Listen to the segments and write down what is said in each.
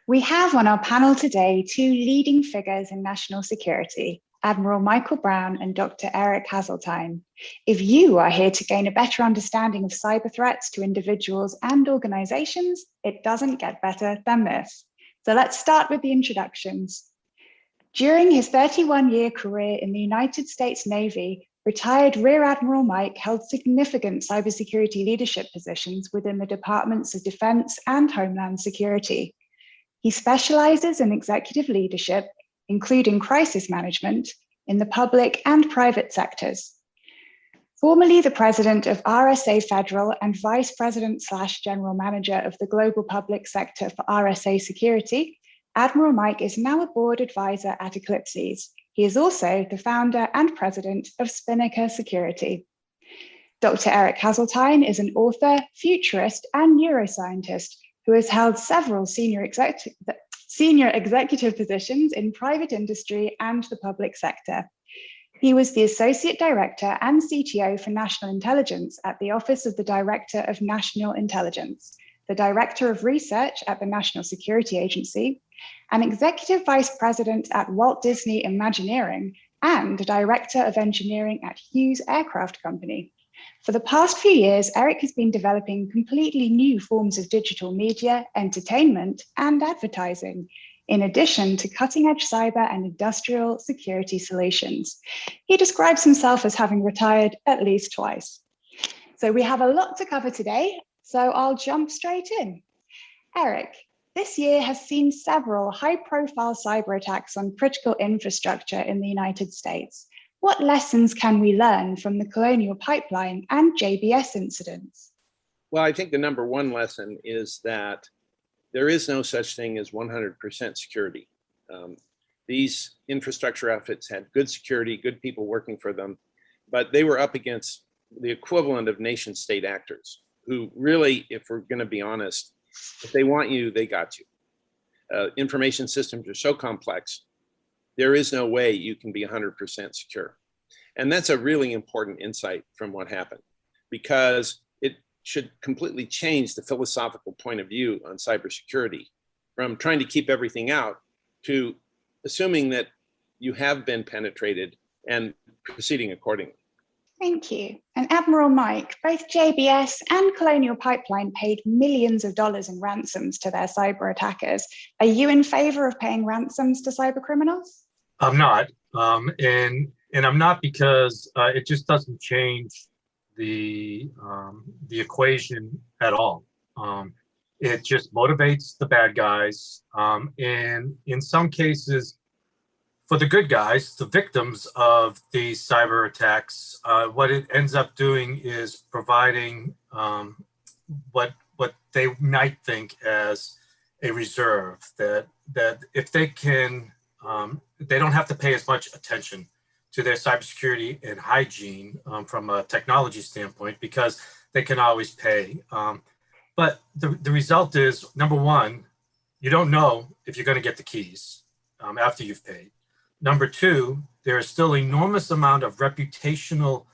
We have on our panel today two leading figures in national security, Admiral Michael Brown and Dr. Eric Haseltine. If you are here to gain a better understanding of cyber threats to individuals and organizations, it doesn't get better than this. So let's start with the introductions. During his 31-year career in the United States Navy, retired Rear Admiral Mike held significant cybersecurity leadership positions within the Departments of Defense and Homeland Security. He specializes in executive leadership, including crisis management, in the public and private sectors. Formerly the president of RSA Federal and vice president/general manager of the global public sector for RSA Security, Admiral Mike is now a board advisor at Eclypses. He is also the founder and president of Spinnaker Security. Dr. Eric Haseltine is an author, futurist, and neuroscientist who has held several senior executive positions in private industry and the public sector. He was the Associate Director and CTO for National Intelligence at the Office of the Director of National Intelligence, the Director of Research at the National Security Agency, an Executive Vice President at Walt Disney Imagineering, and Director of Engineering at Hughes Aircraft Company. For the past few years, Eric has been developing completely new forms of digital media, entertainment, and advertising, in addition to cutting-edge cyber and industrial security solutions. He describes himself as having retired at least twice. So we have a lot to cover today, so I'll jump straight in. Eric, this year has seen several high-profile cyber attacks on critical infrastructure in the United States. What lessons can we learn from the Colonial Pipeline and JBS incidents? Well, I think the number one lesson is that there is no such thing as 100% security. These infrastructure outfits had good security, good people working for them, but they were up against the equivalent of nation state actors who really, if we're going to be honest, if they want you, they got you. Information systems are so complex, there is no way you can be 100% secure. And that's a really important insight from what happened, because it should completely change the philosophical point of view on cybersecurity from trying to keep everything out to assuming that you have been penetrated and proceeding accordingly. Thank you. And Admiral Mike, both JBS and Colonial Pipeline paid millions of dollars in ransoms to their cyber attackers. Are you in favor of paying ransoms to cyber criminals? I'm not, and I'm not because it just doesn't change the equation at all. It just motivates the bad guys, and in some cases, for the good guys, the victims of these cyber attacks, what it ends up doing is providing what they might think as a reserve that if they can. They don't have to pay as much attention to their cybersecurity and hygiene from a technology standpoint because they can always pay. But the result is, number one, you don't know if you're going to get the keys after you've paid. Number two, there is still enormous amount of reputational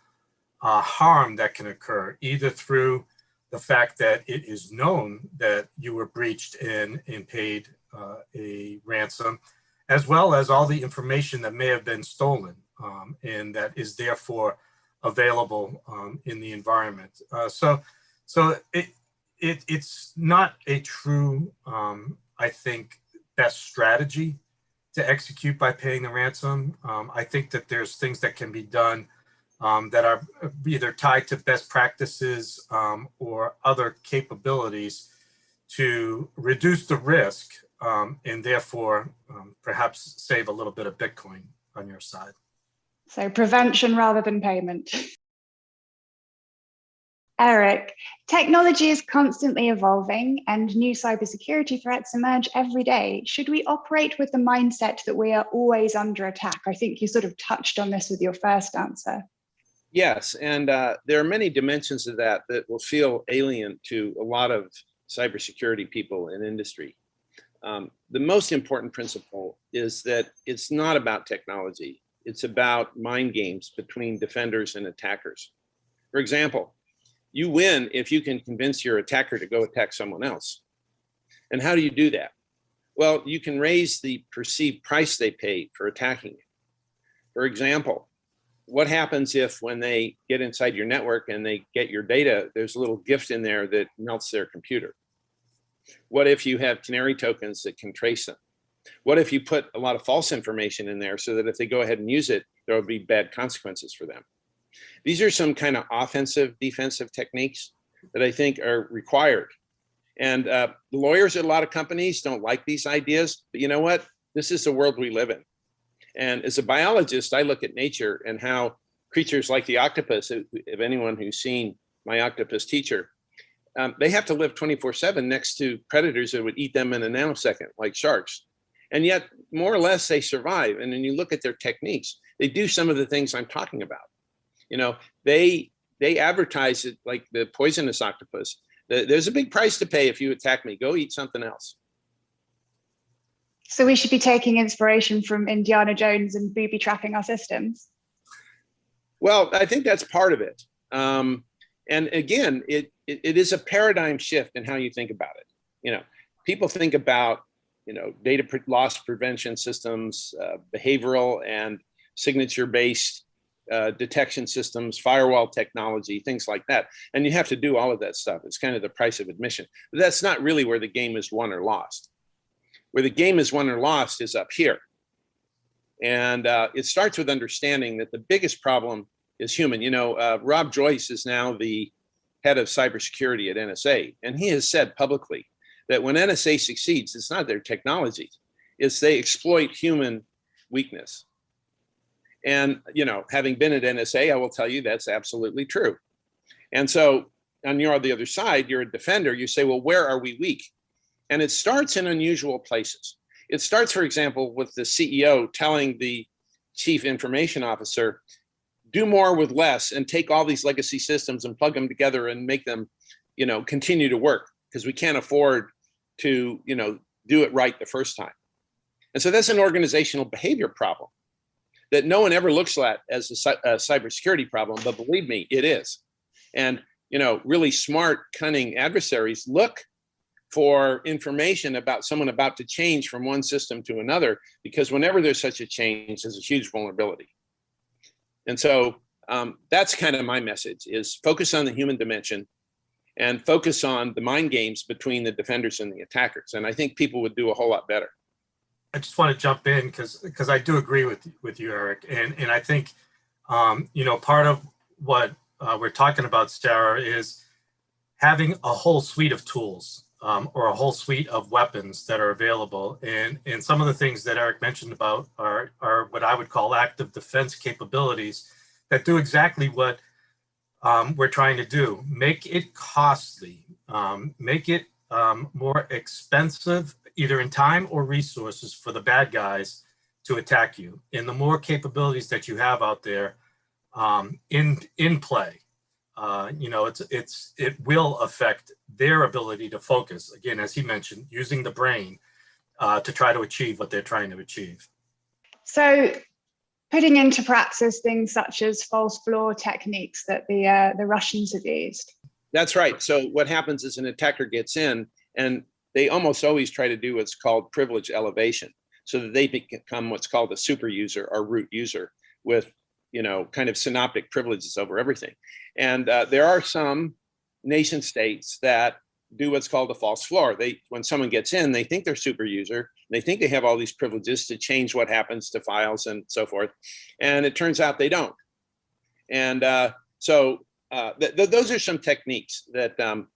harm that can occur, either through the fact that it is known that you were breached and paid a ransom, as well as all the information that may have been stolen and that is therefore available in the environment. So it's not a true, I think, best strategy to execute by paying the ransom. I think that there's things that can be done that are either tied to best practices or other capabilities to reduce the risk and therefore perhaps save a little bit of Bitcoin on your side. So prevention rather than payment. Eric, technology is constantly evolving and new cybersecurity threats emerge every day. Should we operate with the mindset that we are always under attack? I think you sort of touched on this with your first answer. Yes, and there are many dimensions of that will feel alien to a lot of cybersecurity people in industry. The most important principle is that it's not about technology. It's about mind games between defenders and attackers. For example, you win if you can convince your attacker to go attack someone else. And how do you do that? Well, you can raise the perceived price they pay for attacking you. For example, what happens if when they get inside your network and they get your data, there's a little gift in there that melts their computer? What if you have canary tokens that can trace them? What if you put a lot of false information in there so that if they go ahead and use it, there will be bad consequences for them? These are some kind of offensive, defensive techniques that I think are required. And the lawyers at a lot of companies don't like these ideas, but you know what? This is the world we live in. And as a biologist, I look at nature and how creatures like the octopus, if anyone who's seen My Octopus Teacher, they have to live 24/7 next to predators that would eat them in a nanosecond, like sharks. And yet, more or less, they survive. And when you look at their techniques, they do some of the things I'm talking about. You know, they advertise it like the poisonous octopus. There's a big price to pay if you attack me. Go eat something else. So we should be taking inspiration from Indiana Jones and booby trapping our systems? Well, I think that's part of it. And again, it is a paradigm shift in how you think about it. You know, people think about, you know, data loss prevention systems, behavioral and signature-based detection systems, firewall technology, things like that. And you have to do all of that stuff. It's kind of the price of admission. But that's not really where the game is won or lost. Where the game is won or lost is up here. And it starts with understanding that the biggest problem is human. You know, Rob Joyce is now the head of cybersecurity at NSA. And he has said publicly that when NSA succeeds, it's not their technology, it's they exploit human weakness. And, you know, having been at NSA, I will tell you that's absolutely true. And so on the other side, you're a defender, you say, well, where are we weak? And it starts in unusual places. It starts, for example, with the CEO telling the chief information officer, do more with less and take all these legacy systems and plug them together and make them, you know, continue to work because we can't afford to, you know, do it right the first time. And so that's an organizational behavior problem that no one ever looks at as a cybersecurity problem, but believe me, it is. And, you know, really smart, cunning adversaries look for information about someone about to change from one system to another, because whenever there's such a change, there's a huge vulnerability. And so that's kind of my message, is focus on the human dimension and focus on the mind games between the defenders and the attackers. And I think people would do a whole lot better. I just want to jump in because I do agree with you, Eric. And I think, you know, part of what we're talking about, Sarah, is having a whole suite of tools or a whole suite of weapons that are available. And some of the things that Eric mentioned about are what I would call active defense capabilities that do exactly what we're trying to do. Make it costly, make it more expensive, either in time or resources, for the bad guys to attack you. And the more capabilities that you have out there in play, you know, it will affect their ability to focus. Again, as he mentioned, using the brain to try to achieve what they're trying to achieve. So putting into practice things such as false floor techniques that the Russians have used. That's right. So what happens is an attacker gets in, and they almost always try to do what's called privilege elevation, so that they become what's called a super user or root user with, you know, kind of synoptic privileges over everything. And there are some nation states that do what's called a false floor. When someone gets in, they think they're super user, and they think they have all these privileges to change what happens to files and so forth. And it turns out they don't. And those are some techniques that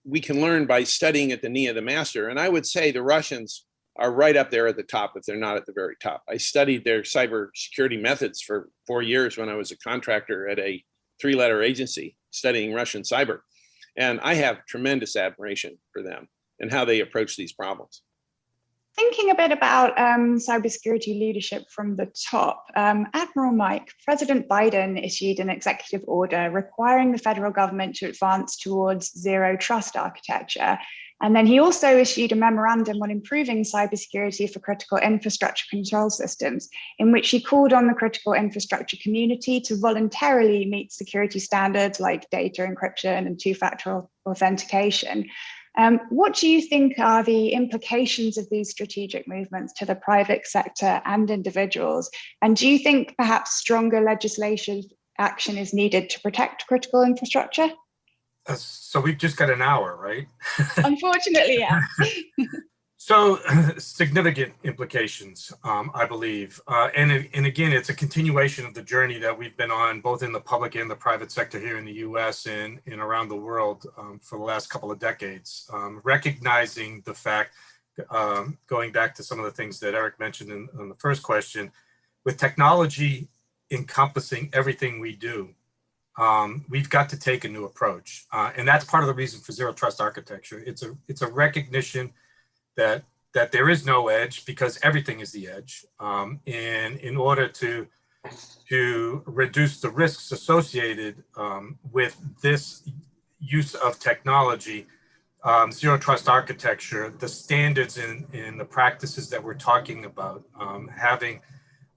we can learn by studying at the knee of the master. And I would say the Russians are right up there at the top, if they're not at the very top. I studied their cybersecurity methods for 4 years when I was a contractor at a 3-letter agency studying Russian cyber. And I have tremendous admiration for them and how they approach these problems. Thinking a bit about cybersecurity leadership from the top, Admiral Mike, President Biden issued an executive order requiring the federal government to advance towards zero trust architecture. And then he also issued a memorandum on improving cybersecurity for critical infrastructure control systems, in which he called on the critical infrastructure community to voluntarily meet security standards like data encryption and two-factor authentication. What do you think are the implications of these strategic movements to the private sector and individuals? And do you think perhaps stronger legislative action is needed to protect critical infrastructure? So we've just got an hour, right? Unfortunately, yeah. So significant implications, I believe. And again, it's a continuation of the journey that we've been on, both in the public and the private sector here in the US and around the world for the last couple of decades. Recognizing the fact, going back to some of the things that Eric mentioned in the first question, with technology encompassing everything we do, we've got to take a new approach. And that's part of the reason for zero trust architecture. It's a recognition that there is no edge because everything is the edge. And in order to reduce the risks associated with this use of technology, zero trust architecture, the standards in the practices that we're talking about, having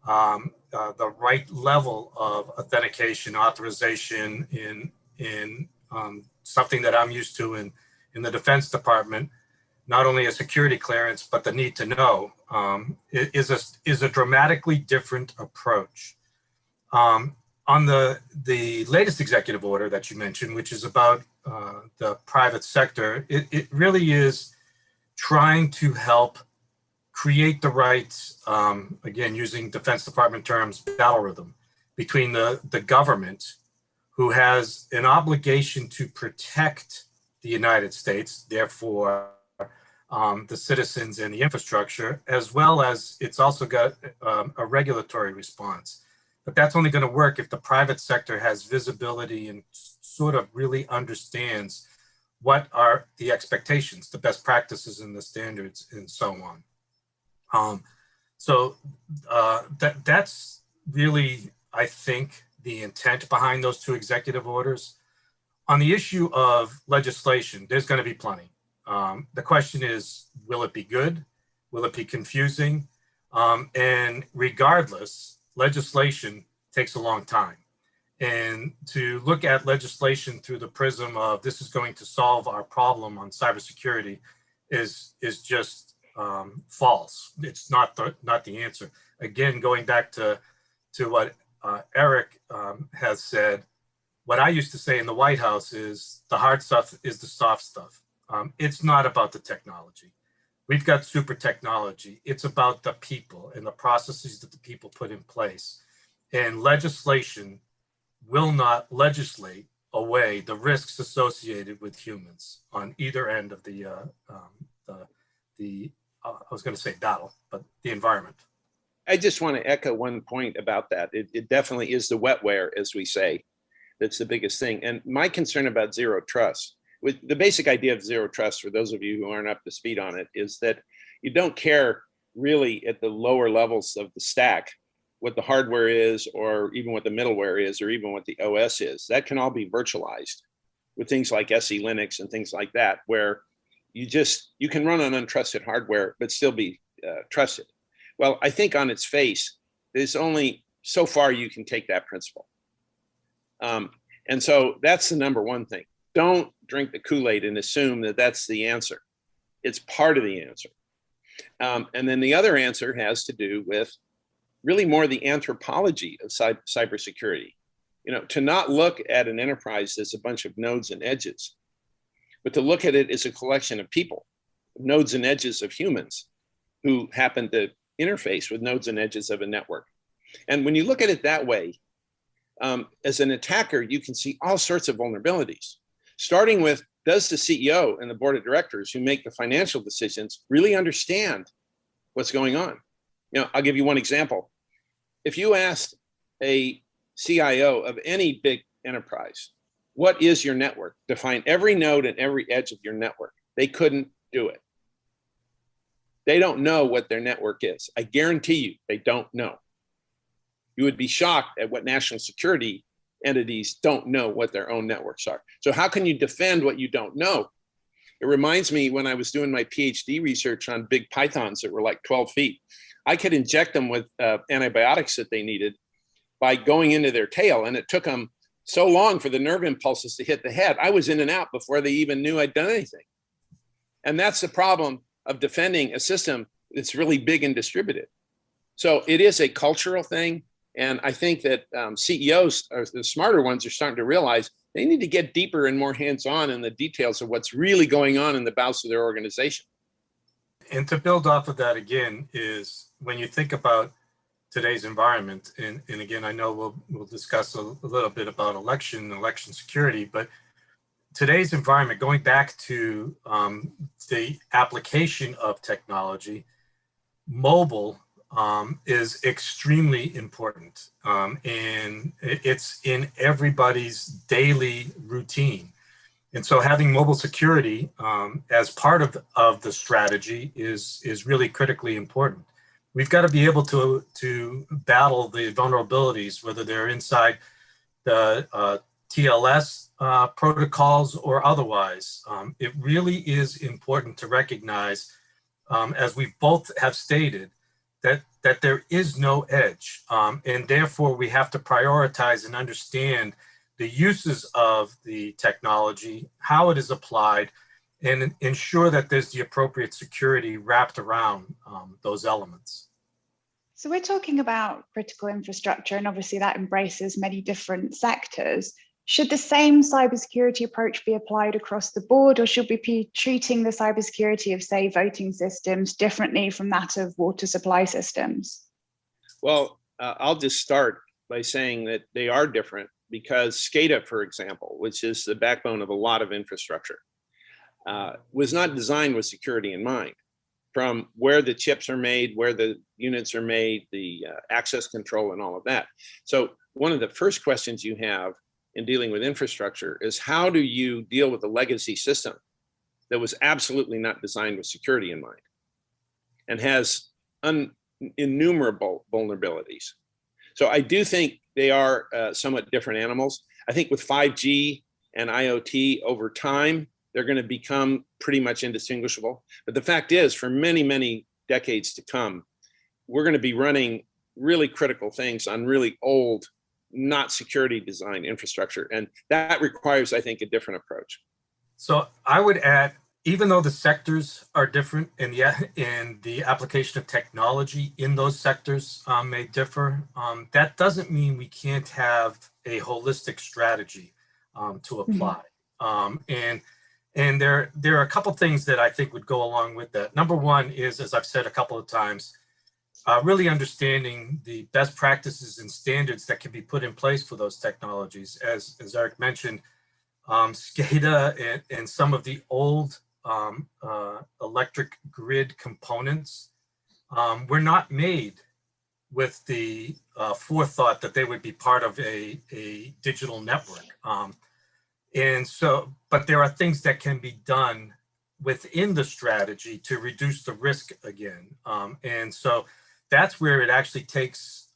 the right level of authentication, authorization in something that I'm used to in the Defense Department, not only a security clearance, but the need to know, is a dramatically different approach. On the latest executive order that you mentioned, which is about the private sector, it really is trying to help create the right, again, using Defense Department terms, battle rhythm between the government, who has an obligation to protect the United States, therefore the citizens and the infrastructure, as well as it's also got a regulatory response. But that's only going to work if the private sector has visibility and sort of really understands what are the expectations, the best practices and the standards and so on. That's really, I think, the intent behind those two executive orders. On the issue of legislation, there's going to be plenty. The question is, will it be good? Will it be confusing? And regardless, legislation takes a long time. And to look at legislation through the prism of this is going to solve our problem on cybersecurity is just false. It's not the answer. Again, going back to what Eric has said, what I used to say in the White House is the hard stuff is the soft stuff. It's not about the technology. We've got super technology. It's about the people and the processes that the people put in place. And legislation will not legislate away the risks associated with humans on either end of the I was going to say battle, but the environment. I just want to echo one point about that. It definitely is the wetware, as we say, that's the biggest thing. And my concern about zero trust, with the basic idea of zero trust, for those of you who aren't up to speed on it, is that you don't care really at the lower levels of the stack what the hardware is, or even what the middleware is, or even what the OS is. That can all be virtualized with things like SE Linux and things like that, where you can run on untrusted hardware but still be trusted. Well, I think on its face, there's only so far you can take that principle. And so that's the number one thing. Don't drink the Kool-Aid and assume that that's the answer. It's part of the answer. And then the other answer has to do with really more the anthropology of cybersecurity. You know, to not look at an enterprise as a bunch of nodes and edges, but to look at it as a collection of people, nodes and edges of humans who happen to interface with nodes and edges of a network. And when you look at it that way, as an attacker, you can see all sorts of vulnerabilities, starting with, does the CEO and the board of directors who make the financial decisions really understand what's going on? You know, I'll give you one example. If you asked a CIO of any big enterprise, what is your network? Define every node and every edge of your network. They couldn't do it. They don't know what their network is. I guarantee you, they don't know. You would be shocked at what national security entities don't know what their own networks are. So how can you defend what you don't know? It reminds me when I was doing my PhD research on big pythons that were like 12 feet. I could inject them with antibiotics that they needed by going into their tail, and it took them so long for the nerve impulses to hit the head. I was in and out before they even knew I'd done anything. And that's the problem of defending a system that's really big and distributed. So it is a cultural thing. And I think that CEOs, or the smarter ones, are starting to realize they need to get deeper and more hands-on in the details of what's really going on in the bowels of their organization. And to build off of that again is when you think about today's environment, and again, I know we'll discuss a little bit about election security, but today's environment, going back to the application of technology, mobile is extremely important, and it's in everybody's daily routine. And so having mobile security as part of the strategy is really critically important. We've got to be able to battle the vulnerabilities, whether they're inside the TLS protocols or otherwise. It really is important to recognize, as we both have stated, that there is no edge, and therefore we have to prioritize and understand the uses of the technology, how it is applied, and ensure that there's the appropriate security wrapped around those elements. So we're talking about critical infrastructure, and obviously that embraces many different sectors. Should the same cybersecurity approach be applied across the board, or should we be treating the cybersecurity of, say, voting systems differently from that of water supply systems? Well, I'll just start by saying that they are different because SCADA, for example, which is the backbone of a lot of infrastructure, was not designed with security in mind. From where the chips are made, where the units are made, the access control and all of that. So one of the first questions you have in dealing with infrastructure is how do you deal with a legacy system that was absolutely not designed with security in mind and has innumerable vulnerabilities. So I do think they are somewhat different animals. I think with 5G and IoT over time, they're going to become pretty much indistinguishable. But the fact is, for many, many decades to come, we're going to be running really critical things on really old, not security designed infrastructure. And that requires, I think, a different approach. So I would add, even though the sectors are different and the application of technology in those sectors may differ, that doesn't mean we can't have a holistic strategy to apply. And there are a couple things that I think would go along with that. Number one is, as I've said a couple of times, really understanding the best practices and standards that can be put in place for those technologies. As Eric mentioned, SCADA and some of the old electric grid components were not made with the forethought that they would be part of a digital network. And so, but there are things that can be done within the strategy to reduce the risk again. And so that's where it actually takes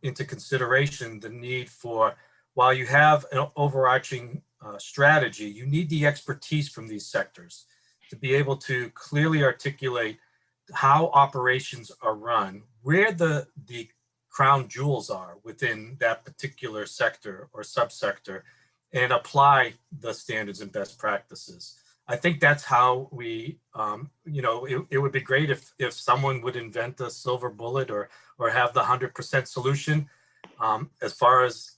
into consideration the need for, while you have an overarching strategy, you need the expertise from these sectors to be able to clearly articulate how operations are run, where the crown jewels are within that particular sector or subsector, and apply the standards and best practices. I think that's how we, it would be great if someone would invent a silver bullet or have the 100% solution. As far as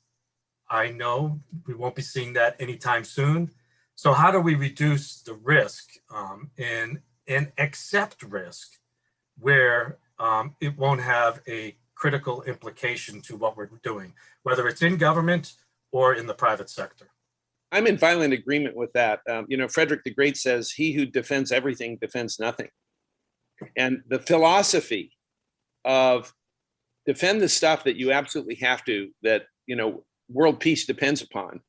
I know, we won't be seeing that anytime soon. So how do we reduce the risk and accept risk where it won't have a critical implication to what we're doing, whether it's in government or in the private sector? I'm in violent agreement with that. Frederick the Great says, "He who defends everything defends nothing." And the philosophy of defend the stuff that you absolutely have to, that world peace depends upon,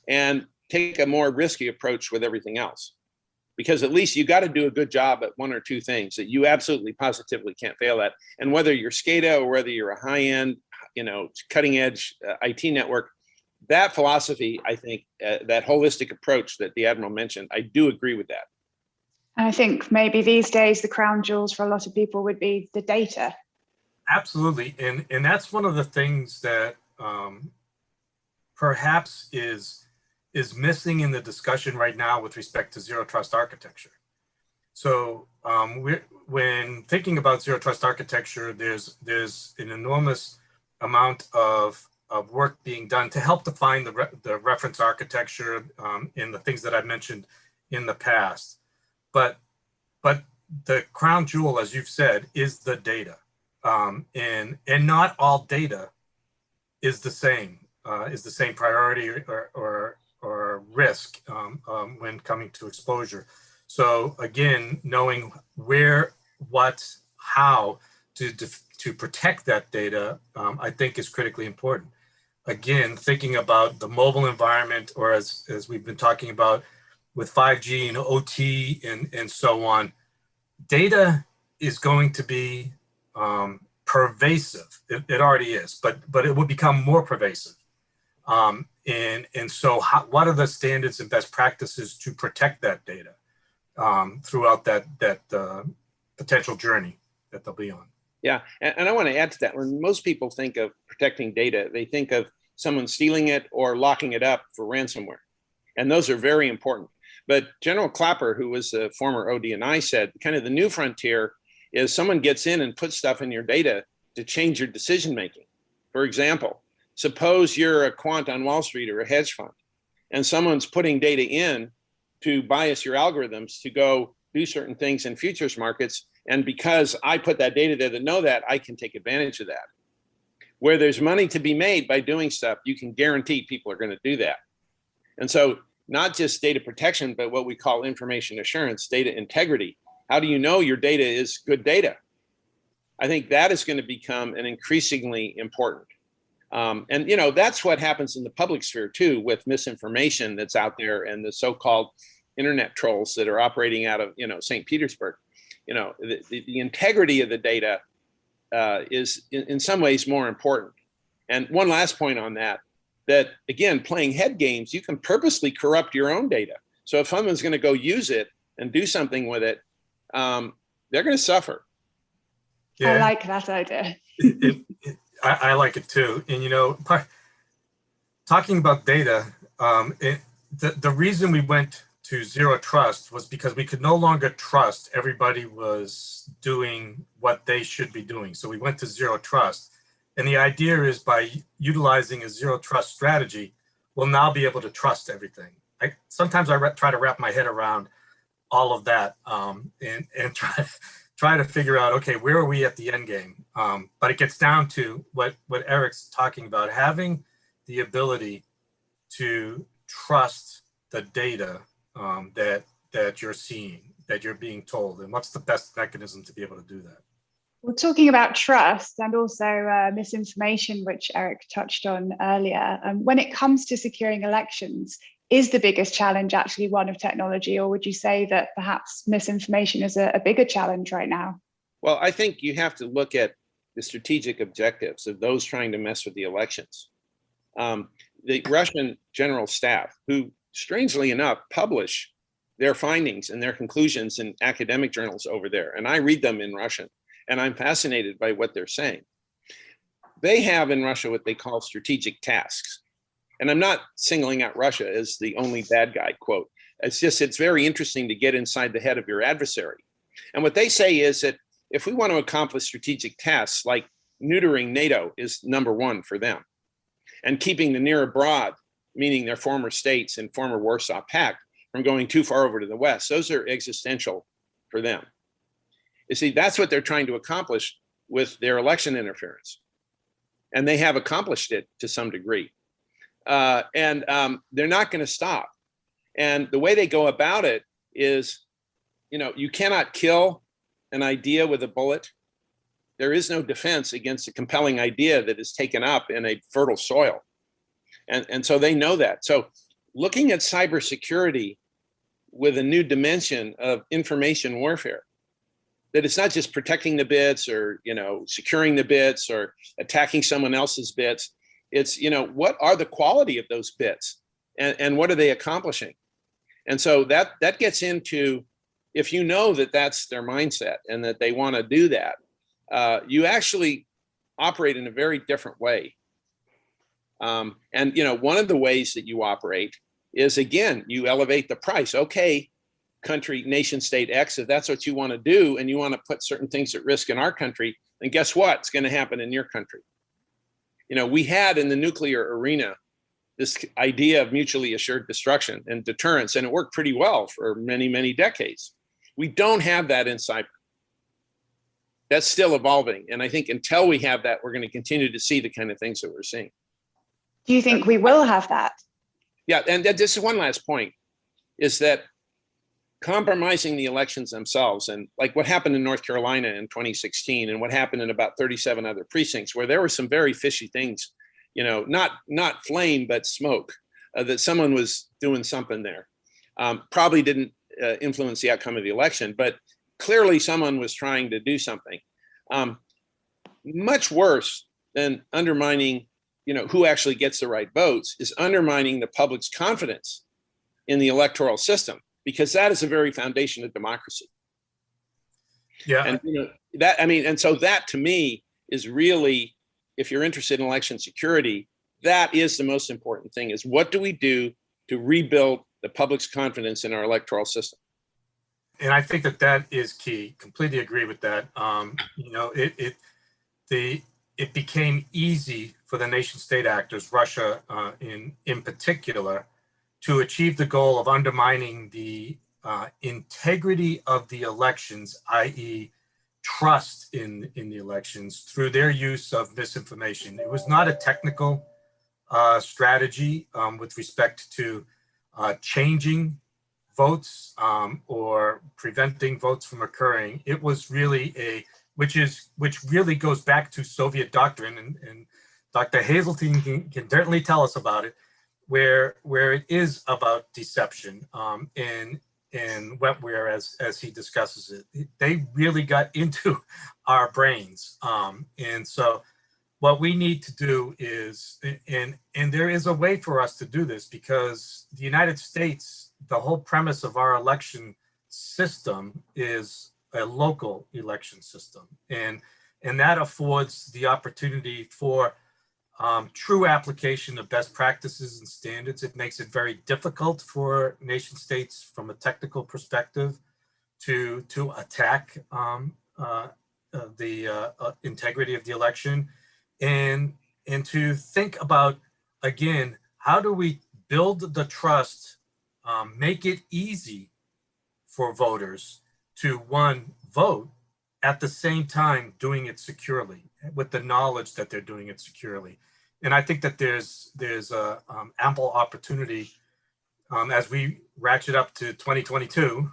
and take a more risky approach with everything else. Because at least you got to do a good job at one or two things that you absolutely positively can't fail at. And whether you're SCADA or whether you're a high-end, cutting edge IT network, that philosophy, I think, that holistic approach that the Admiral mentioned, I do agree with that. And I think maybe these days the crown jewels for a lot of people would be the data. Absolutely. And that's one of the things that perhaps is missing in the discussion right now with respect to zero trust architecture. So when thinking about zero trust architecture, there's an enormous amount of work being done to help define the reference architecture in the things that I've mentioned in the past. But the crown jewel, as you've said, is the data, and not all data is the same priority or risk when coming to exposure. So again, knowing where, what, how to protect that data, I think is critically important. Again, thinking about the mobile environment, or as we've been talking about with 5G and OT and so on, data is going to be pervasive. It already is, but it will become more pervasive. And so what are the standards and best practices to protect that data throughout that potential journey that they'll be on? Yeah, and I want to add to that. When most people think of protecting data, they think of someone stealing it or locking it up for ransomware. And those are very important. But General Clapper, who was the former ODNI, said kind of the new frontier is someone gets in and puts stuff in your data to change your decision making. For example, suppose you're a quant on Wall Street or a hedge fund, and someone's putting data in to bias your algorithms to go do certain things in futures markets. And because I put that data there to know that, I can take advantage of that. Where there's money to be made by doing stuff, you can guarantee people are going to do that. And so not just data protection, but what we call information assurance, data integrity. How do you know your data is good data? I think that is going to become an increasingly important. And you know, that's what happens in the public sphere too, with misinformation that's out there and the so-called internet trolls that are operating out of, you know, St. Petersburg. You know, the integrity of the data is in some ways more important. And one last point on that again, playing head games, you can purposely corrupt your own data. So if someone's going to go use it and do something with it, they're going to suffer. Yeah. I like that idea. I like it too. And, you know, talking about data, the reason we went to zero trust was because we could no longer trust everybody was doing what they should be doing. So we went to zero trust. And the idea is by utilizing a zero trust strategy, we'll now be able to trust everything. Sometimes I try to wrap my head around all of that and try to figure out, okay, where are we at the end game? But it gets down to what Eric's talking about, having the ability to trust the data that you're seeing, that you're being told, and what's the best mechanism to be able to do that? Well, talking about trust and also misinformation, which Eric touched on earlier, when it comes to securing elections, is the biggest challenge actually one of technology, or would you say that perhaps misinformation is a bigger challenge right now? Well, I think you have to look at the strategic objectives of those trying to mess with the elections. The Russian general staff, who strangely enough publish their findings and their conclusions in academic journals over there, and I read them in Russian, and I'm fascinated by what they're saying. They have in Russia what they call strategic tasks. And I'm not singling out Russia as the only bad guy, quote. It's just, it's very interesting to get inside the head of your adversary. And what they say is that if we want to accomplish strategic tasks, like neutering NATO is #1 for them, and keeping the near abroad, meaning their former states and former Warsaw Pact, from going too far over to the West, those are existential for them. You see, that's what they're trying to accomplish with their election interference. And they have accomplished it to some degree. And they're not going to stop. And the way they go about it is, you know, you cannot kill an idea with a bullet. There is no defense against a compelling idea that is taken up in a fertile soil. And so they know that. So looking at cybersecurity with a new dimension of information warfare, that it's not just protecting the bits or, you know, securing the bits or attacking someone else's bits. It's, you know, what are the quality of those bits and what are they accomplishing? And so that gets into, if you know that that's their mindset and that they want to do that, you actually operate in a very different way. And, you know, one of the ways that you operate is, again, you elevate the price. Okay, country, nation state X, if that's what you want to do, and you want to put certain things at risk in our country, then guess what? It's going to happen in your country. You know, we had in the nuclear arena this idea of mutually assured destruction and deterrence, and it worked pretty well for many, many decades. We don't have that in cyber. That's still evolving. And I think until we have that, we're going to continue to see the kind of things that we're seeing. Do you think we will have that? Yeah, and this is one last point, is that compromising the elections themselves, and like what happened in North Carolina in 2016 and what happened in about 37 other precincts, where there were some very fishy things, you know, not flame, but smoke, that someone was doing something there. Probably didn't influence the outcome of the election, but clearly someone was trying to do something. Much worse than undermining, you know, who actually gets the right votes is undermining the public's confidence in the electoral system, because that is the very foundation of democracy. Yeah. And you know, that, I mean, and so that to me is really, if you're interested in election security, that is the most important thing, is what do we do to rebuild the public's confidence in our electoral system? And I think that that is key. Completely agree with that. You know, it became easy for the nation state actors, Russia in particular, to achieve the goal of undermining the integrity of the elections, i.e. trust in the elections, through their use of misinformation. It was not a technical strategy with respect to changing votes or preventing votes from occurring. It was really which really goes back to Soviet doctrine, and Dr. Haseltine can certainly tell us about it, where it is about deception and wetware, as he discusses it. They really got into our brains, and so what we need to do is, and there is a way for us to do this, because the United States, the whole premise of our election system is a local election system, and that affords the opportunity for true application of best practices and standards. It makes it very difficult for nation states from a technical perspective to attack the integrity of the election, and to think about, again, how do we build the trust, make it easy for voters to, one, vote, at the same time doing it securely, with the knowledge that they're doing it securely. And I think that there's ample opportunity as we ratchet up to 2022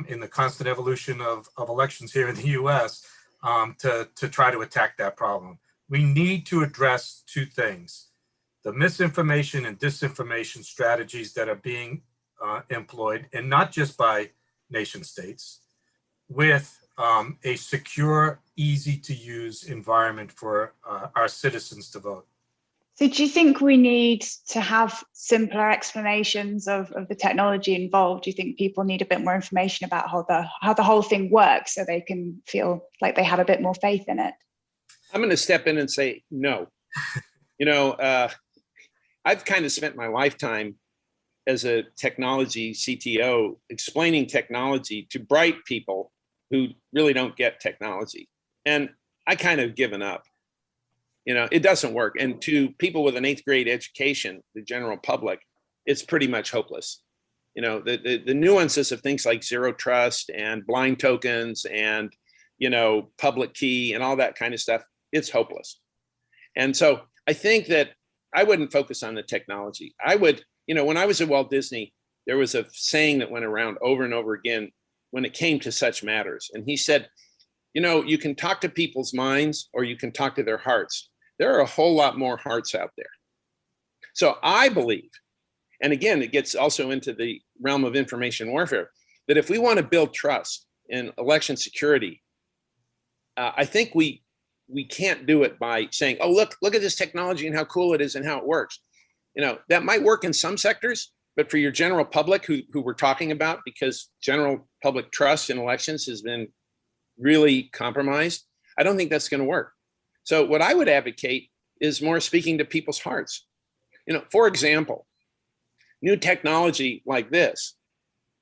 in the constant evolution of elections here in the US to try to attack that problem. We need to address two things: the misinformation and disinformation strategies that are being employed, and not just by nation states, with a secure, easy to use environment for our citizens to vote. So do you think we need to have simpler explanations of the technology involved? Do you think people need a bit more information about how the whole thing works, so they can feel like they have a bit more faith in it? I'm going to step in and say no. You know, I've kind of spent my lifetime as a technology CTO explaining technology to bright people who really don't get technology. And I kind of given up. You know, it doesn't work. And to people with an 8th grade education, the general public, it's pretty much hopeless. You know, the nuances of things like zero trust and blind tokens and, you know, public key and all that kind of stuff, it's hopeless. And so I think that I wouldn't focus on the technology. I would, you know, when I was at Walt Disney, there was a saying that went around over and over again when it came to such matters. And he said, you know, you can talk to people's minds or you can talk to their hearts. There are a whole lot more hearts out there. So I believe, and again, it gets also into the realm of information warfare, that if we want to build trust in election security, I think we can't do it by saying, oh, look at this technology and how cool it is and how it works. You know, that might work in some sectors, but for your general public who we're talking about, because general public trust in elections has been really compromised, I don't think that's going to work. So what I would advocate is more speaking to people's hearts. You know, for example, new technology like this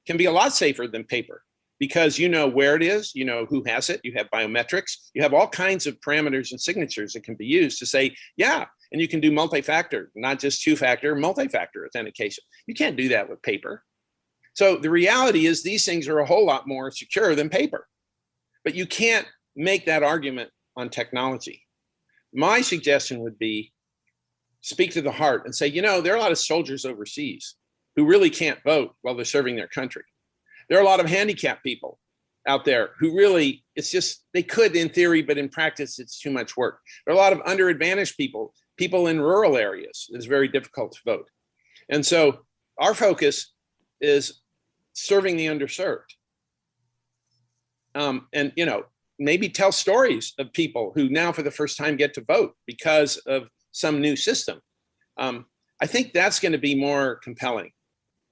can be a lot safer than paper, because you know where it is, you know who has it, you have biometrics, you have all kinds of parameters and signatures that can be used to say, yeah, and you can do multi-factor, not just two-factor, multi-factor authentication. You can't do that with paper. So the reality is these things are a whole lot more secure than paper, but you can't make that argument on technology. My suggestion would be speak to the heart and say, you know, there are a lot of soldiers overseas who really can't vote while they're serving their country. There are a lot of handicapped people out there who really, it's just, they could in theory, but in practice, it's too much work. There are a lot of underadvantaged people, people in rural areas. It's very difficult to vote. And so our focus is serving the underserved. And, you know, maybe tell stories of people who now for the first time get to vote because of some new system. I think that's going to be more compelling.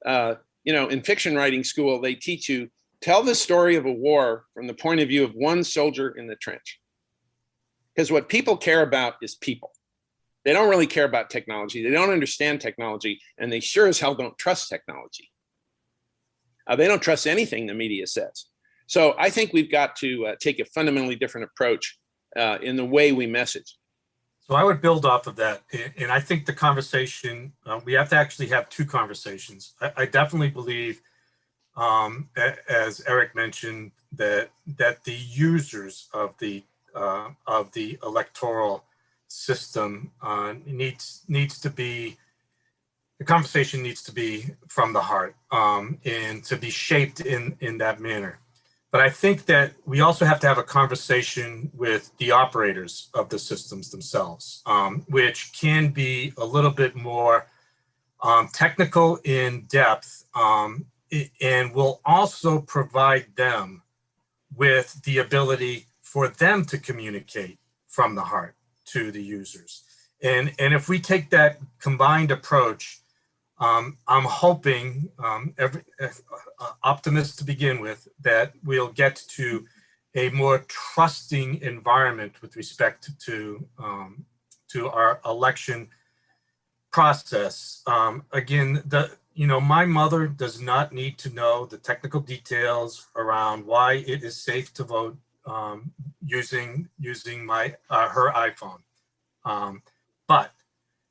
You know, in fiction writing school, they teach you, tell the story of a war from the point of view of one soldier in the trench. Because what people care about is people. They don't really care about technology. They don't understand technology, and they sure as hell don't trust technology. They don't trust anything the media says. So I think we've got to take a fundamentally different approach in the way we message. So I would build off of that. And I think the conversation, we have to actually have two conversations. I definitely believe, as Eric mentioned, that the users of the electoral system needs to be, the conversation needs to be from the heart and to be shaped in that manner. But I think that we also have to have a conversation with the operators of the systems themselves, which can be a little bit more technical in depth, and will also provide them with the ability for them to communicate from the heart to the users. And if we take that combined approach, I'm hoping, optimist to begin with, that we'll get to a more trusting environment with respect to our election process. Again, my mother does not need to know the technical details around why it is safe to vote using her iPhone, but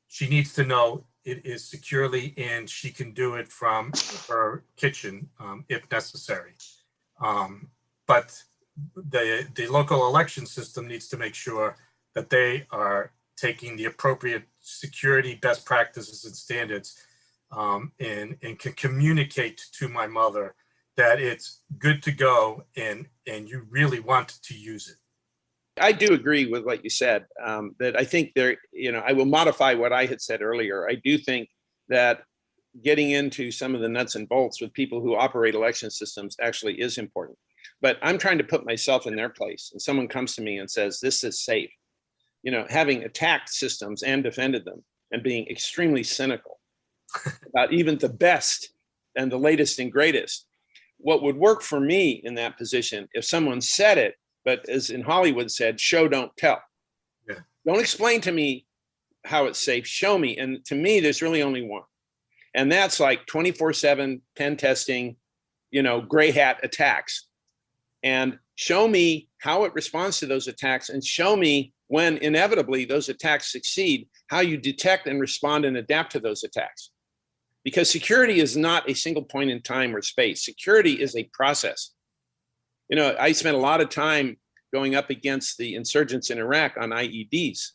she needs to know it is securely, and she can do it from her kitchen if necessary. But the local election system needs to make sure that they are taking the appropriate security best practices and standards, and can communicate to my mother that it's good to go and you really want to use it. I do agree with what you said, that I think there, I will modify what I had said earlier. I do think that getting into some of the nuts and bolts with people who operate election systems actually is important. But I'm trying to put myself in their place, and someone comes to me and says, this is safe. Having attacked systems and defended them and being extremely cynical about even the best and the latest and greatest, what would work for me in that position if someone said it, but as in Hollywood said, show, don't tell. Yeah. Don't explain to me how it's safe, show me. And to me, there's really only one. And that's like 24/7 pen testing, gray hat attacks. And show me how it responds to those attacks, and show me when inevitably those attacks succeed, how you detect and respond and adapt to those attacks. Because security is not a single point in time or space. Security is a process. I spent a lot of time going up against the insurgents in Iraq on IEDs,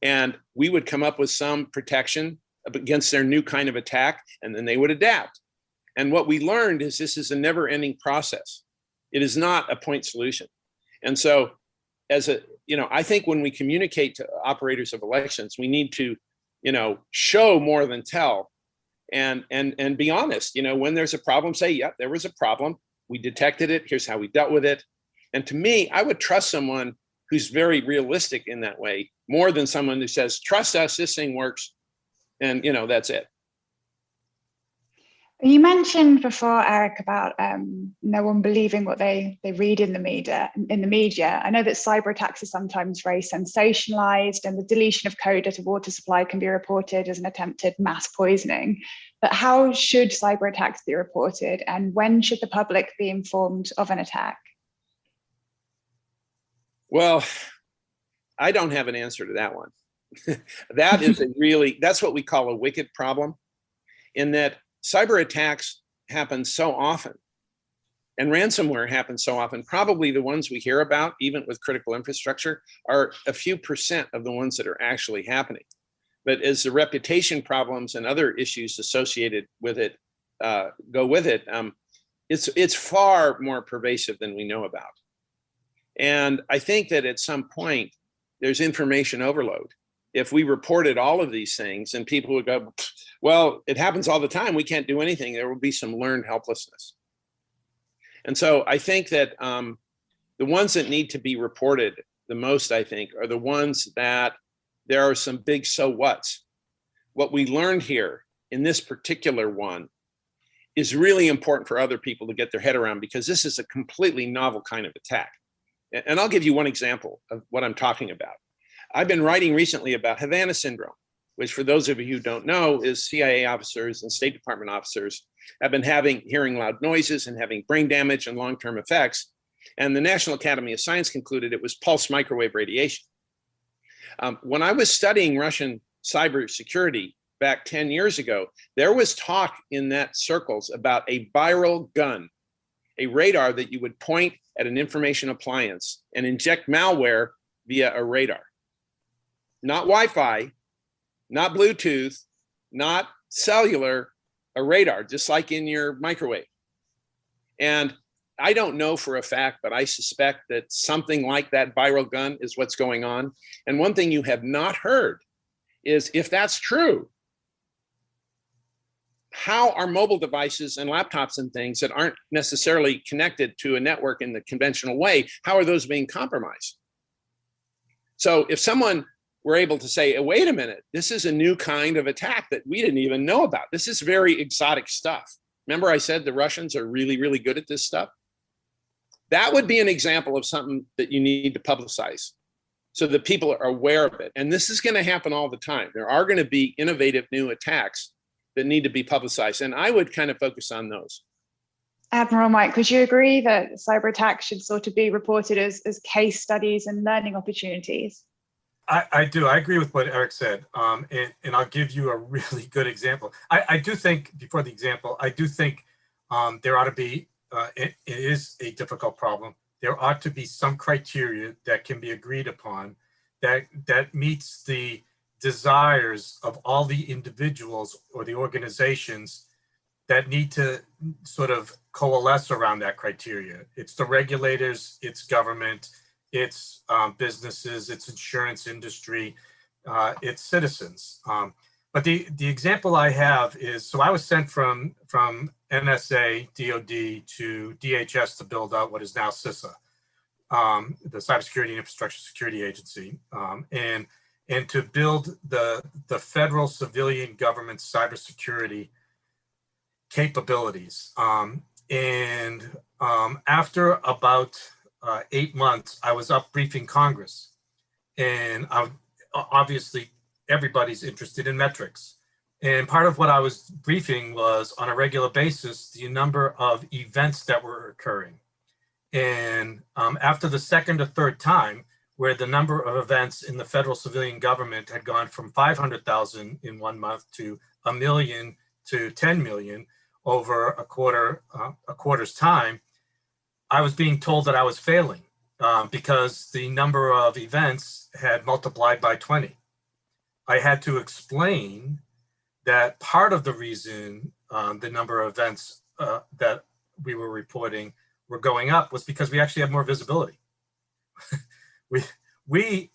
and we would come up with some protection against their new kind of attack, and then they would adapt. And what we learned is this is a never-ending process. It is not a point solution. And so I think when we communicate to operators of elections, we need to, show more than tell, and be honest. When there's a problem, say, yeah, there was a problem. We detected it. Here's how we dealt with it. And to me, I would trust someone who's very realistic in that way more than someone who says, trust us, this thing works. And, that's it. You mentioned before, Eric, about no one believing what they read in the media. I know that cyber attacks are sometimes very sensationalized, and the deletion of code at a water supply can be reported as an attempted mass poisoning. But how should cyber attacks be reported, and when should the public be informed of an attack? Well, I don't have an answer to that one. That is that's what we call a wicked problem, in that cyber attacks happen so often and ransomware happens so often. Probably the ones we hear about, even with critical infrastructure, are a few % of the ones that are actually happening. But as the reputation problems and other issues associated with it go with it, it's far more pervasive than we know about. And I think that at some point, there's information overload. If we reported all of these things and people would go, well, it happens all the time, we can't do anything, there will be some learned helplessness. And so I think that the ones that need to be reported the most, I think, are the ones that there are some big so whats. What we learned here in this particular one is really important for other people to get their head around, because this is a completely novel kind of attack. And I'll give you one example of what I'm talking about. I've been writing recently about Havana syndrome, which, for those of you who don't know, is CIA officers and State Department officers have been hearing loud noises and having brain damage and long-term effects. And the National Academy of Science concluded it was pulse microwave radiation. When I was studying Russian cybersecurity back 10 years ago, there was talk in that circles about a viral gun, a radar that you would point at an information appliance and inject malware via a radar. Not Wi-Fi, not Bluetooth, not cellular, a radar, just like in your microwave. And I don't know for a fact, but I suspect that something like that viral gun is what's going on. And one thing you have not heard is, if that's true, how are mobile devices and laptops and things that aren't necessarily connected to a network in the conventional way, how are those being compromised? So if someone were able to say, wait a minute, this is a new kind of attack that we didn't even know about. This is very exotic stuff. Remember I said the Russians are really, really good at this stuff? That would be an example of something that you need to publicize so that people are aware of it. And this is going to happen all the time. There are going to be innovative new attacks that need to be publicized. And I would kind of focus on those. Admiral Mike, would you agree that cyber attacks should sort of be reported as case studies and learning opportunities? I do. I agree with what Eric said. And I'll give you a really good example. I do think, before the example, I do think there ought to be, it is a difficult problem. There ought to be some criteria that can be agreed upon that meets the desires of all the individuals or the organizations that need to sort of coalesce around that criteria. It's the regulators, it's government, it's businesses, it's insurance industry, it's citizens. But the example I have is, so I was sent from NSA, DOD to DHS to build out what is now CISA, the Cybersecurity and Infrastructure Security Agency, and to build the federal civilian government cybersecurity capabilities. After about 8 months, I was up briefing Congress, and obviously everybody's interested in metrics. And part of what I was briefing was, on a regular basis, the number of events that were occurring. And after the second or third time, where the number of events in the federal civilian government had gone from 500,000 in 1 month to 1 million to 10 million over a quarter's time, I was being told that I was failing because the number of events had multiplied by 20. I had to explain that part of the reason the number of events that we were reporting were going up was because we actually had more visibility.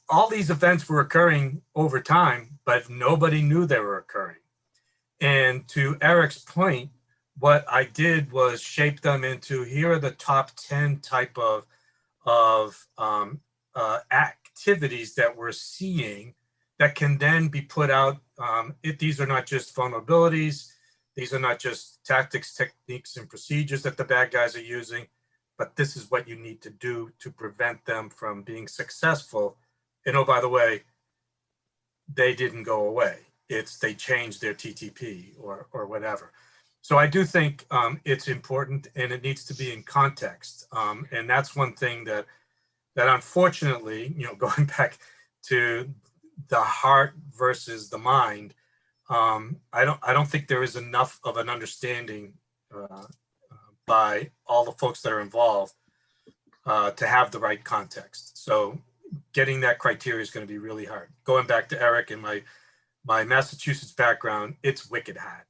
All these events were occurring over time, but nobody knew they were occurring. And to Eric's point, what I did was shape them into, here are the top 10 type of activities that we're seeing that can then be put out. These are not just vulnerabilities. These are not just tactics, techniques, and procedures that the bad guys are using, but this is what you need to do to prevent them from being successful. And oh, by the way, they didn't go away. it's they change their TTP or whatever. So I do think it's important, and it needs to be in context. And that's one thing that unfortunately, going back to the heart versus the mind, I don't think there is enough of an understanding by all the folks that are involved to have the right context. So getting that criteria is going to be really hard. Going back to Eric and my Massachusetts background, it's wicked hard.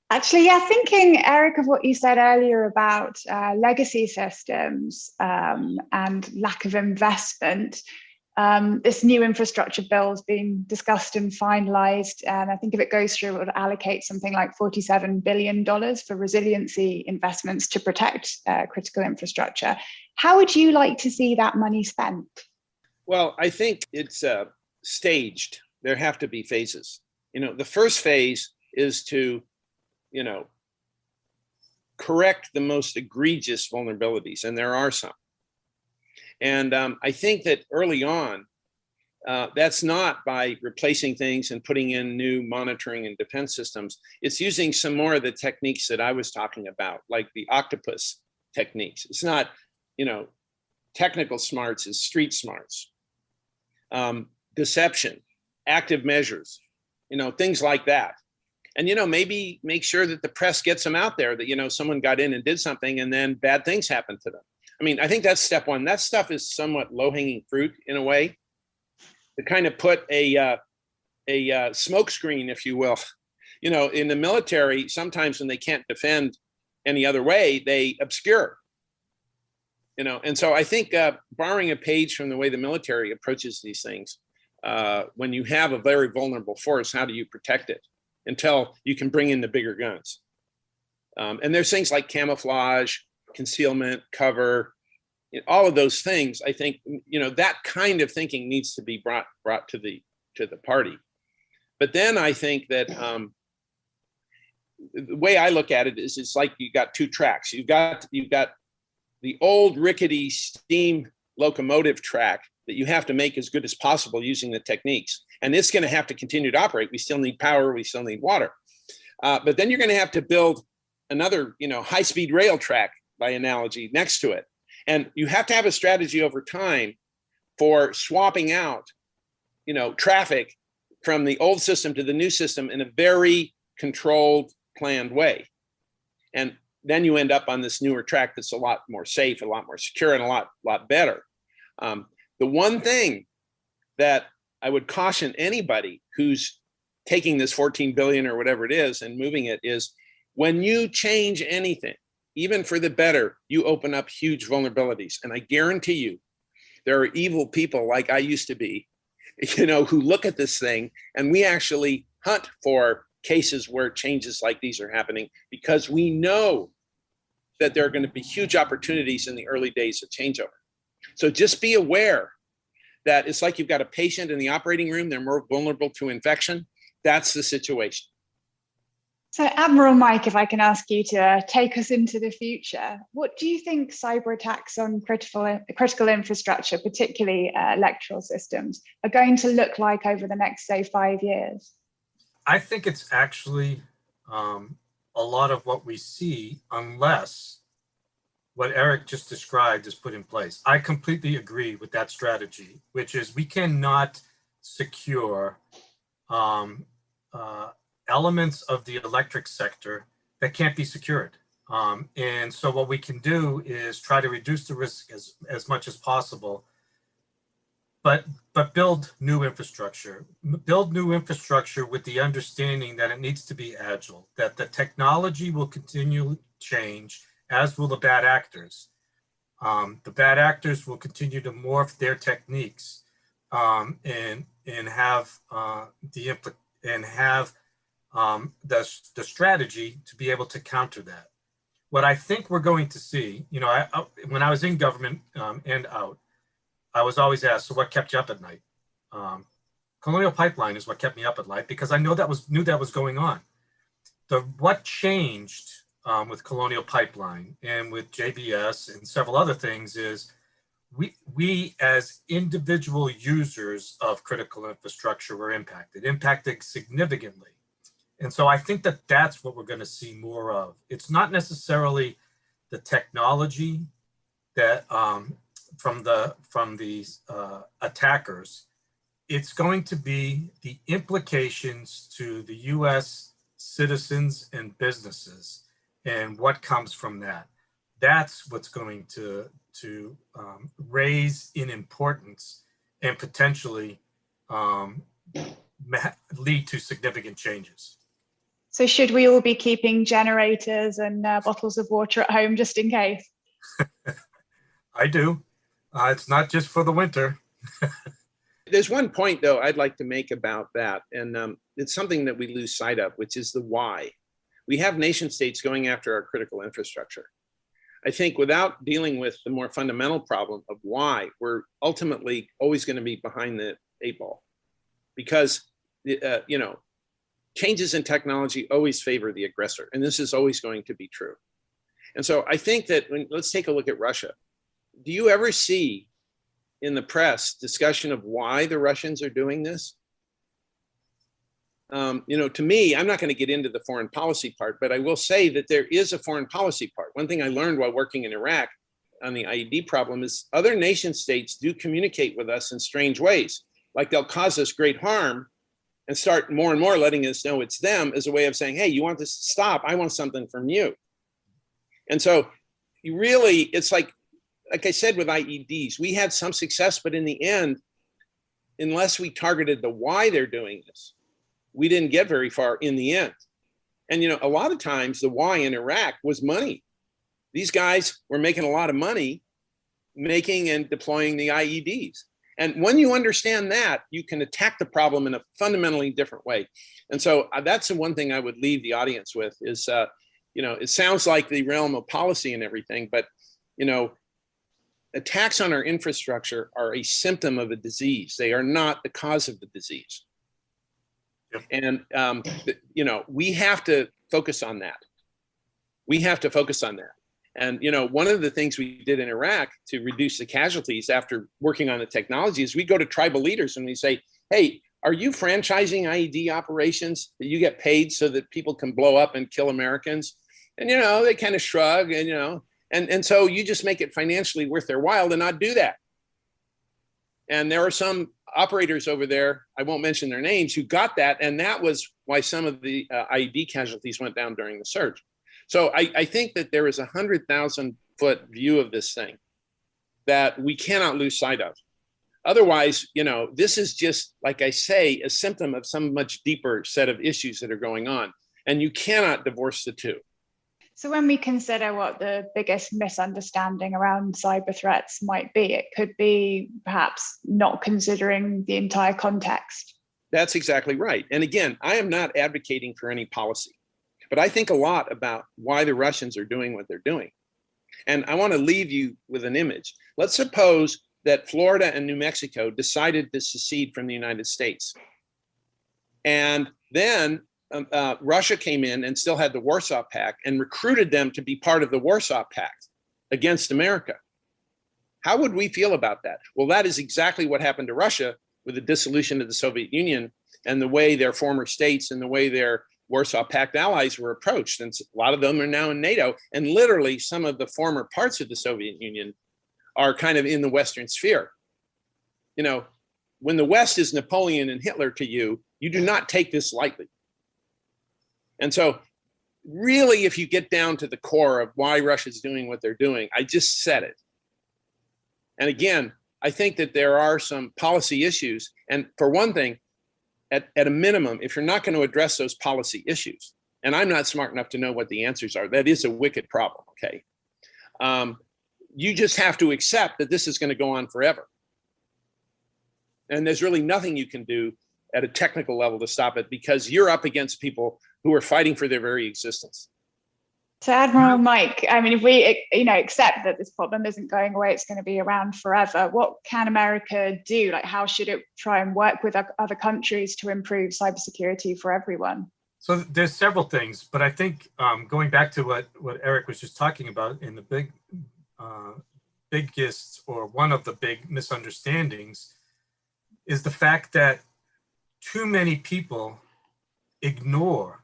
Actually, yeah, thinking, Eric, of what you said earlier about legacy systems and lack of investment, this new infrastructure bill is being discussed and finalized. And I think if it goes through, it would allocate something like $47 billion for resiliency investments to protect critical infrastructure. How would you like to see that money spent? Well, I think it's staged. There have to be phases. The first phase is to correct the most egregious vulnerabilities, and there are some. And I think that early on, that's not by replacing things and putting in new monitoring and defense systems. It's using some more of the techniques that I was talking about, like the octopus techniques. It's not, technical smarts, is street smarts. Deception, active measures, things like that. And, maybe make sure that the press gets them out there that, someone got in and did something and then bad things happened to them. I mean, I think that's step one. That stuff is somewhat low-hanging fruit in a way, to kind of put a smoke screen, if you will. In the military, sometimes when they can't defend any other way, they obscure. And so I think borrowing a page from the way the military approaches these things, when you have a very vulnerable force, how do you protect it until you can bring in the bigger guns? And there's things like camouflage, concealment, cover, all of those things. I think that kind of thinking needs to be brought to the party. But then I think that the way I look at it is, it's like you got two tracks. You've got the old rickety steam locomotive track that you have to make as good as possible using the techniques, and it's going to have to continue to operate. We still need power. We still need water. But then you're going to have to build another, high-speed rail track, by analogy, next to it. And you have to have a strategy over time for swapping out, traffic from the old system to the new system in a very controlled, planned way. And then you end up on this newer track that's a lot more safe, a lot more secure, and a lot better. The one thing that I would caution anybody who's taking this 14 billion or whatever it is and moving it is, when you change anything, even for the better, you open up huge vulnerabilities. And I guarantee you, there are evil people like I used to be, who look at this thing, and we actually hunt for cases where changes like these are happening, because we know that there are going to be huge opportunities in the early days of changeover. So just be aware that it's like you've got a patient in the operating room, they're more vulnerable to infection. That's the situation. So Admiral Mike, if I can ask you to take us into the future, what do you think cyber attacks on critical infrastructure, particularly electoral systems, are going to look like over the next, say, 5 years? I think it's actually a lot of what we see, unless what Eric just described is put in place. I completely agree with that strategy, which is we cannot secure elements of the electric sector that can't be secured. And so what we can do is try to reduce the risk as much as possible, but build new infrastructure. Build new infrastructure with the understanding that it needs to be agile, that the technology will continue to change, as will the bad actors. The bad actors will continue to morph their techniques and have the strategy to be able to counter that. What I think we're going to see, when I was in government and out, I was always asked, so what kept you up at night? Colonial Pipeline is what kept me up at night, because I knew that was going on. What changed with Colonial Pipeline and with JBS and several other things is we as individual users of critical infrastructure were impacted significantly. And so I think that that's what we're going to see more of. It's not necessarily the technology that from these attackers. It's going to be the implications to the U.S. citizens and businesses and what comes from that. That's what's going to raise in importance and potentially lead to significant changes. So should we all be keeping generators and bottles of water at home just in case? I do. It's not just for the winter. There's one point, though, I'd like to make about that, and it's something that we lose sight of, which is the why. We have nation states going after our critical infrastructure. I think without dealing with the more fundamental problem of why, we're ultimately always going to be behind the 8 ball, because you know, changes in technology always favor the aggressor, and this is always going to be true. And so I think that let's take a look at Russia. Do you ever see in the press discussion of why the Russians are doing this? You know, to me, I'm not going to get into the foreign policy part, but I will say that there is a foreign policy part. One thing I learned while working in Iraq on the IED problem is other nation states do communicate with us in strange ways. Like they'll cause us great harm and start more and more letting us know it's them as a way of saying, hey, you want this to stop? I want something from you. And so you really, it's like I said with IEDs, we had some success, but in the end, unless we targeted the why they're doing this, we didn't get very far in the end. And, you know, a lot of times the why in Iraq was money. These guys were making a lot of money making and deploying the IEDs. And when you understand that, you can attack the problem in a fundamentally different way. And so that's the one thing I would leave the audience with is, you know, it sounds like the realm of policy and everything, but, you know, attacks on our infrastructure are a symptom of a disease. They are not the cause of the disease. Yep. And, you know, we have to focus on that. We have to focus on that. And, you know, one of the things we did in Iraq to reduce the casualties after working on the technology is we go to tribal leaders and we say, hey, are you franchising IED operations that you get paid so that people can blow up and kill Americans? And, you know, they kind of shrug and, you know, and so you just make it financially worth their while to not do that. And there are some operators over there, I won't mention their names, who got that. And that was why some of the IED casualties went down during the surge. So I think that there is a 100,000-foot view of this thing that we cannot lose sight of. Otherwise, you know, this is just, like I say, a symptom of some much deeper set of issues that are going on. And you cannot divorce the two. So when we consider what the biggest misunderstanding around cyber threats might be, it could be perhaps not considering the entire context. That's exactly right. And again, I am not advocating for any policy, but I think a lot about why the Russians are doing what they're doing. And I want to leave you with an image. Let's suppose that Florida and New Mexico decided to secede from the United States. And then Russia came in and still had the Warsaw Pact and recruited them to be part of the Warsaw Pact against America. How would we feel about that? Well, that is exactly what happened to Russia with the dissolution of the Soviet Union and the way their former states and the way their Warsaw Pact allies were approached. And a lot of them are now in NATO. And literally some of the former parts of the Soviet Union are kind of in the Western sphere. You know, when the West is Napoleon and Hitler to you, you do not take this lightly. And so really, if you get down to the core of why Russia's doing what they're doing, I just said it. And again, I think that there are some policy issues. And for one thing, at a minimum, if you're not going to address those policy issues, and I'm not smart enough to know what the answers are, that is a wicked problem, okay? You just have to accept that this is going to go on forever. And there's really nothing you can do at a technical level to stop it because you're up against people who are fighting for their very existence. So Admiral Mike, I mean, if we, you know, accept that this problem isn't going away, it's going to be around forever, what can America do? Like, how should it try and work with other countries to improve cybersecurity for everyone? So there's several things, but I think going back to what Eric was just talking about in the biggest, or one of the big misunderstandings is the fact that too many people ignore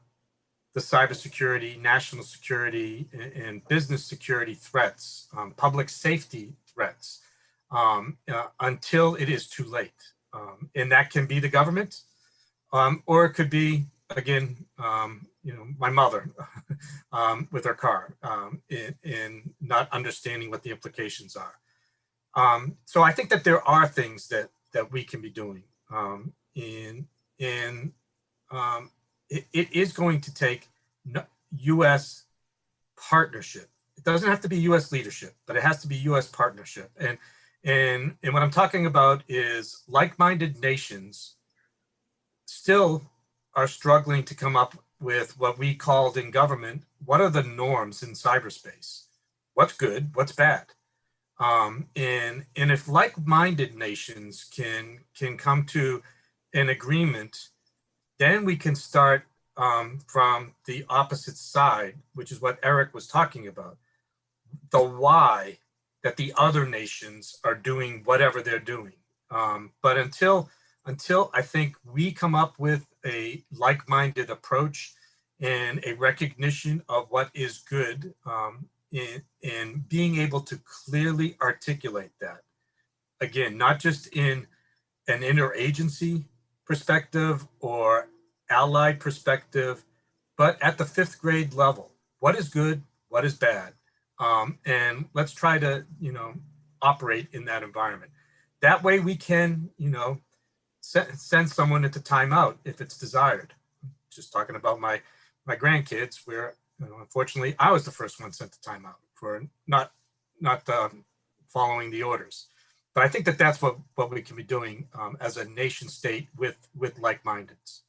the cybersecurity, national security, and business security threats, public safety threats, until it is too late. And that can be the government, or it could be, again, my mother with her car, in not understanding what the implications are. So I think that there are things that we can be doing. It is going to take U.S. partnership. It doesn't have to be U.S. leadership, but it has to be U.S. partnership. And what I'm talking about is like-minded nations still are struggling to come up with what we called in government, what are the norms in cyberspace? What's good, what's bad? And if like-minded nations can come to an agreement, then we can start from the opposite side, which is what Eric was talking about, the why that the other nations are doing whatever they're doing. But until I think we come up with a like-minded approach and a recognition of what is good, and being able to clearly articulate that, again, not just in an interagency perspective or allied perspective, but at the 5th grade level, what is good, what is bad? And let's try to, operate in that environment. That way we can, send someone into timeout if it's desired. Just talking about my grandkids, where, unfortunately, I was the first one sent to timeout for not following the orders. But I think that that's what we can be doing as a nation state with like-mindeds.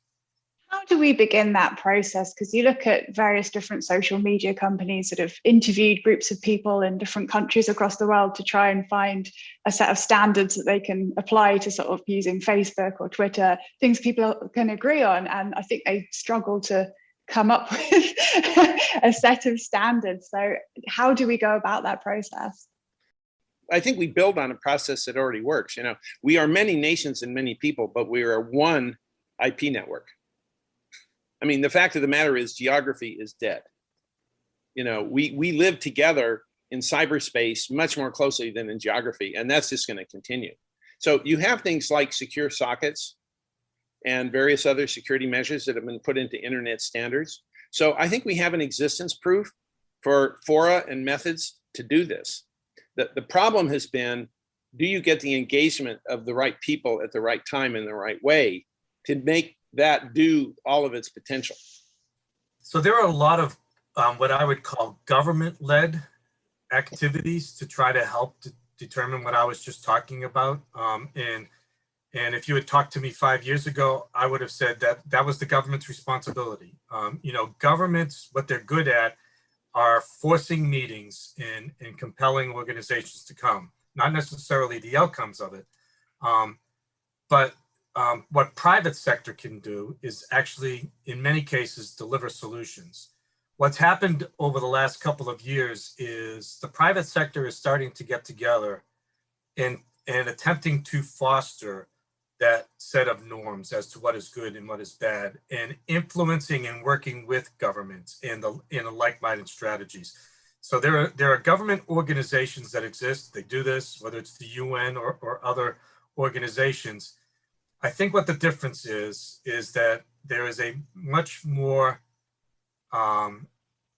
How do we begin that process? Because you look at various different social media companies that have interviewed groups of people in different countries across the world to try and find a set of standards that they can apply to sort of using Facebook or Twitter, things people can agree on. And I think they struggle to come up with a set of standards. So how do we go about that process? I think we build on a process that already works. We are many nations and many people, but we are one IP network. I mean, the fact of the matter is geography is dead. We live together in cyberspace much more closely than in geography, and that's just going to continue. So you have things like secure sockets and various other security measures that have been put into internet standards. So I think we have an existence proof for fora and methods to do this. The problem has been, do you get the engagement of the right people at the right time in the right way to make that do all of its potential? So there are a lot of what I would call government-led activities to try to help to determine what I was just talking about. And if you had talked to me 5 years ago, I would have said that was the government's responsibility. Governments, what they're good at are forcing meetings and compelling organizations to come, not necessarily the outcomes of it. But what private sector can do is actually, in many cases, deliver solutions. What's happened over the last couple of years is the private sector is starting to get together and attempting to foster that set of norms as to what is good and what is bad, and influencing and working with governments in like-minded strategies. So there are government organizations that exist. They do this, whether it's the UN or other organizations. I think what the difference is that there is a much more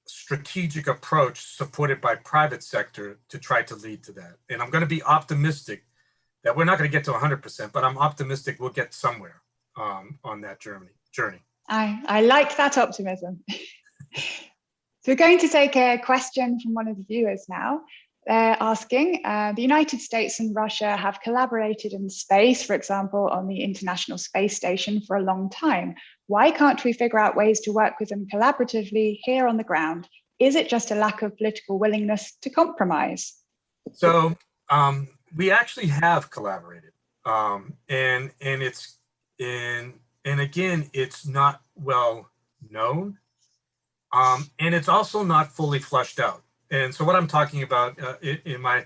strategic approach supported by private sector to try to lead to that. And I'm going to be optimistic that we're not going to get to 100%, but I'm optimistic we'll get somewhere on that journey. I like that optimism. So we're going to take a question from one of the viewers now. They're asking, the United States and Russia have collaborated in space, for example, on the International Space Station for a long time. Why can't we figure out ways to work with them collaboratively here on the ground? Is it just a lack of political willingness to compromise? So we actually have collaborated, and again, it's not well known, and it's also not fully fleshed out. And so what I'm talking about in my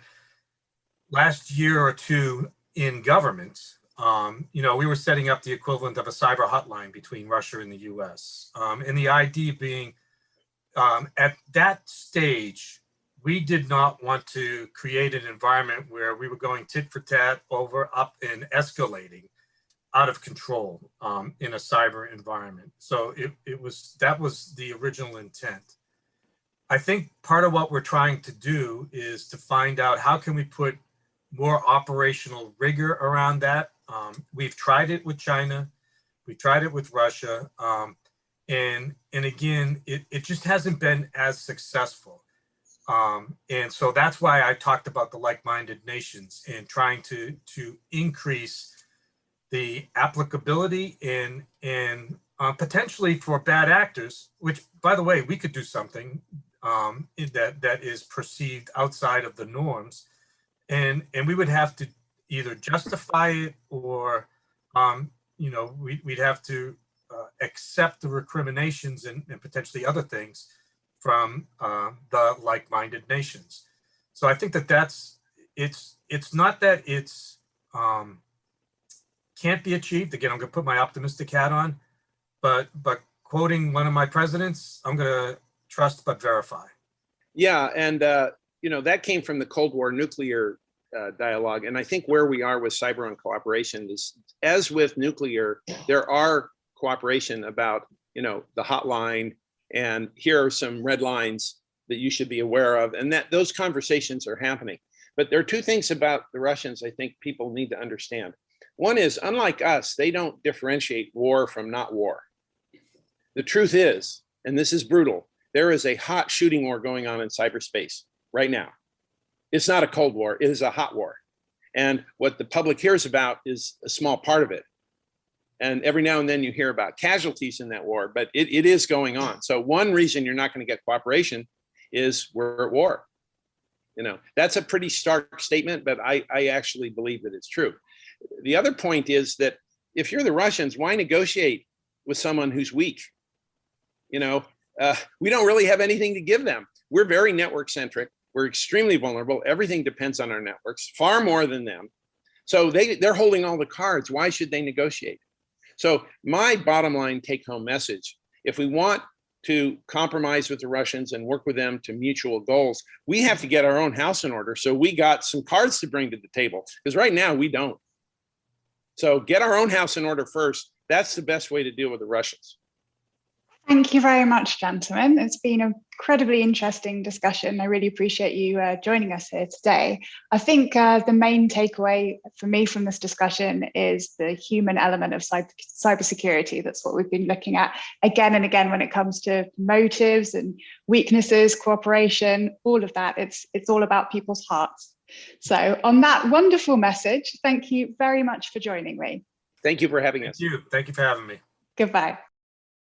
last year or two in government, you know, we were setting up the equivalent of a cyber hotline between Russia and the US. And the idea being, at that stage, we did not want to create an environment where we were going tit for tat, over, up, and escalating out of control in a cyber environment. So that was the original intent. I think part of what we're trying to do is to find out how can we put more operational rigor around that. We've tried it with China, we tried it with Russia, and again, it just hasn't been as successful. And so that's why I talked about the like-minded nations and trying to increase the applicability and potentially for bad actors, which, by the way, we could do something that is perceived outside of the norms, and we would have to either justify it or you know, we'd have to accept the recriminations and potentially other things from the like-minded nations. So I think it's not that it's can't be achieved. Again, I'm going to put my optimistic hat on, but quoting one of my presidents, I'm going to trust but verify. Yeah, and you know, that came from the Cold War nuclear dialogue, and I think where we are with cyber and cooperation is, as with nuclear, there are cooperation about, you know, the hotline, and here are some red lines that you should be aware of, and that those conversations are happening. But there are two things about the Russians I think people need to understand. One is, unlike us, they don't differentiate war from not war. The truth is, and this is brutal, there is a hot shooting war going on in cyberspace right now. It's not a Cold War, it is a hot war. And what the public hears about is a small part of it. And every now and then you hear about casualties in that war, but it is going on. So one reason you're not going to get cooperation is we're at war. You know, that's a pretty stark statement, but I actually believe that it's true. The other point is that if you're the Russians, why negotiate with someone who's weak? You know, we don't really have anything to give them. We're very network centric. We're extremely vulnerable. Everything depends on our networks, far more than them. So they're holding all the cards. Why should they negotiate? So my bottom line take home message, if we want to compromise with the Russians and work with them to mutual goals, we have to get our own house in order. So we got some cards to bring to the table, because right now we don't. So get our own house in order first. That's the best way to deal with the Russians. Thank you very much, gentlemen. It's been an incredibly interesting discussion. I really appreciate you joining us here today. I think the main takeaway for me from this discussion is the human element of cybersecurity. That's what we've been looking at again and again when it comes to motives and weaknesses, cooperation, all of that. It's all about people's hearts. So on that wonderful message, thank you very much for joining me. Thank you for having us. Thank you. Thank you for having me. Goodbye.